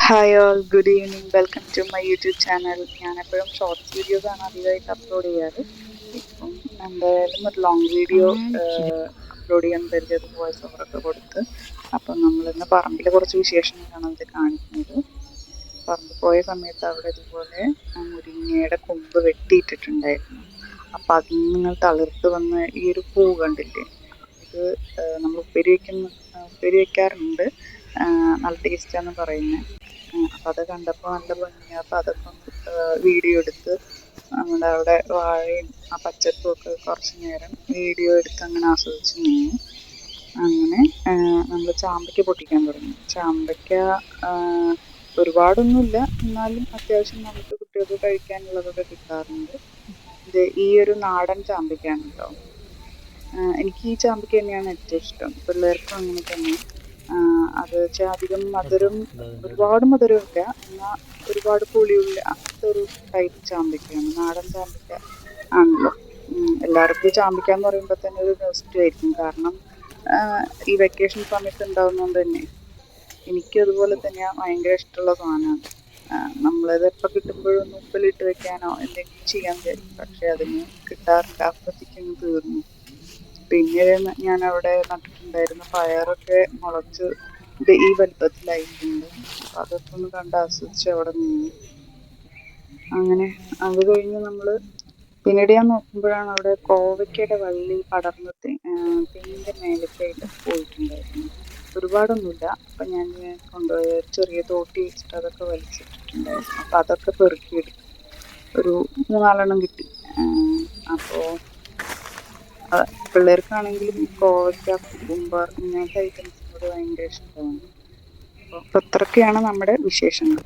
Hi all, good evening. Welcome to my YouTube channel. ഞാനെപ്പോഴും shorts വീഡിയോസാണ് അധികമായിട്ട് upload ചെയ്യാറ്. ഇപ്പം എന്തായാലും ഒരു ലോങ് വീഡിയോ അപ്ലോഡ് ചെയ്യാൻ കരുതിയത് വോയിസ് ഓവറൊക്കെ കൊടുത്ത്. അപ്പം നമ്മളിന്ന് പറമ്പിൽ കുറച്ച് വിശേഷങ്ങളാണ് അതിൽ കാണിക്കുന്നത്. പറമ്പിൽ പോയ സമയത്ത് അവിടെ ഇതുപോലെ മുരിങ്ങയുടെ കൊമ്പ് വെട്ടിയിട്ടിട്ടുണ്ടായിരുന്നു. അപ്പം അതിൽ നിന്ന് നിങ്ങൾ തളിർത്ത് വന്ന ഈ ഒരു പൂ കണ്ടില്ലേ, ഇത് നമ്മൾ ഉപ്പേരി വയ്ക്കാറുണ്ട്. നല്ല ടേസ്റ്റാന്ന് പറയുന്നത്. അപ്പം അത് കണ്ടപ്പോൾ നല്ല ഭംഗിയാണ്. അപ്പം അതൊക്കെ ഒന്ന് വീഡിയോ എടുത്ത് നമ്മുടെ അവിടെ വാഴയും ആ പച്ചപ്പും ഒക്കെ കുറച്ച് നേരം വീഡിയോ എടുത്ത് അങ്ങനെ ആസ്വദിച്ച് നിന്നു. അങ്ങനെ നമ്മൾ ചാമ്പയ്ക്ക പൊട്ടിക്കാൻ തുടങ്ങി. ചാമ്പയ്ക്ക ഒരുപാടൊന്നുമില്ല, എന്നാലും അത്യാവശ്യം നമുക്ക് കുട്ടികൾക്ക് കഴിക്കാനുള്ളതൊക്കെ കിട്ടാറുണ്ട്. ഇത് ഈ ഒരു നാടൻ ചാമ്പയ്ക്കാണ് കേട്ടോ. എനിക്ക് ഈ ചാമ്പയ്ക്ക തന്നെയാണ് ഏറ്റവും ഇഷ്ടം. പിള്ളേർക്കും അങ്ങനെ തന്നെ. അത് വെച്ചാൽ അധികം ഒരുപാട് മധുരമില്ല, എന്നാൽ ഒരുപാട് പുളിയുള്ള അങ്ങനത്തെ ഒരു ടൈപ്പ് ചാമ്പയ്ക്കയാണ്. നാടൻ ചാമ്പയ്ക്ക ആണല്ലോ. എല്ലാവർക്കും ചാമ്പയ്ക്ക എന്ന് പറയുമ്പോൾ തന്നെ ഒരു നെഗറ്റീവ് ആയിരിക്കും. കാരണം ഈ വെക്കേഷൻ സമയത്ത് ഉണ്ടാകുന്നതുകൊണ്ട് തന്നെ എനിക്കും അതുപോലെ തന്നെയാണ് ഭയങ്കര ഇഷ്ടമുള്ള സാധനമാണ്. നമ്മളത് എപ്പോൾ കിട്ടുമ്പോഴും ഉപ്പിലിട്ട് വെക്കാനോ എന്തെങ്കിലും ചെയ്യാൻ വിചാരിക്കും. പക്ഷെ അതിന് കിട്ടാറില്ല, അപ്പത്തേക്കും തീർന്നു. പിന്നെ ഞാൻ അവിടെ നട്ടിട്ടുണ്ടായിരുന്ന പയറൊക്കെ മുളച്ച് ഈ വലുപ്പത്തിലായിട്ടുണ്ട്. അപ്പം അതൊക്കെ ഒന്ന് കണ്ട് ആസ്വദിച്ച് അവിടെ നിന്നു. അങ്ങനെ അത് കഴിഞ്ഞ് നമ്മൾ പിന്നീട് ഞാൻ നോക്കുമ്പോഴാണ് അവിടെ കോവയ്ക്കയുടെ വള്ളി പടർന്ന് തെങ്ങിൻ്റെ മേലേക്കായിട്ട് പോയിട്ടുണ്ടായിരുന്നു. ഒരുപാടൊന്നുമില്ല. അപ്പം ഞാൻ കൊണ്ടുപോയ ചെറിയ തോട്ടി വെച്ചിട്ട് അതൊക്കെ വലിച്ചിട്ടിട്ടുണ്ടായിരുന്നു. അപ്പം അതൊക്കെ പെറുക്കിയെടുത്തു. ഒരു 3-4 കിട്ടി. അപ്പോൾ പിള്ളേർക്കാണെങ്കിലും ഈ കോവയ്ക്ക, കുക്കുംബർ ഇങ്ങനത്തെ ഐറ്റംസിനോട് ഭയങ്കര ഇഷ്ടമാണ്. അപ്പോൾ അത്രയൊക്കെയാണ് നമ്മുടെ വിശേഷങ്ങൾ.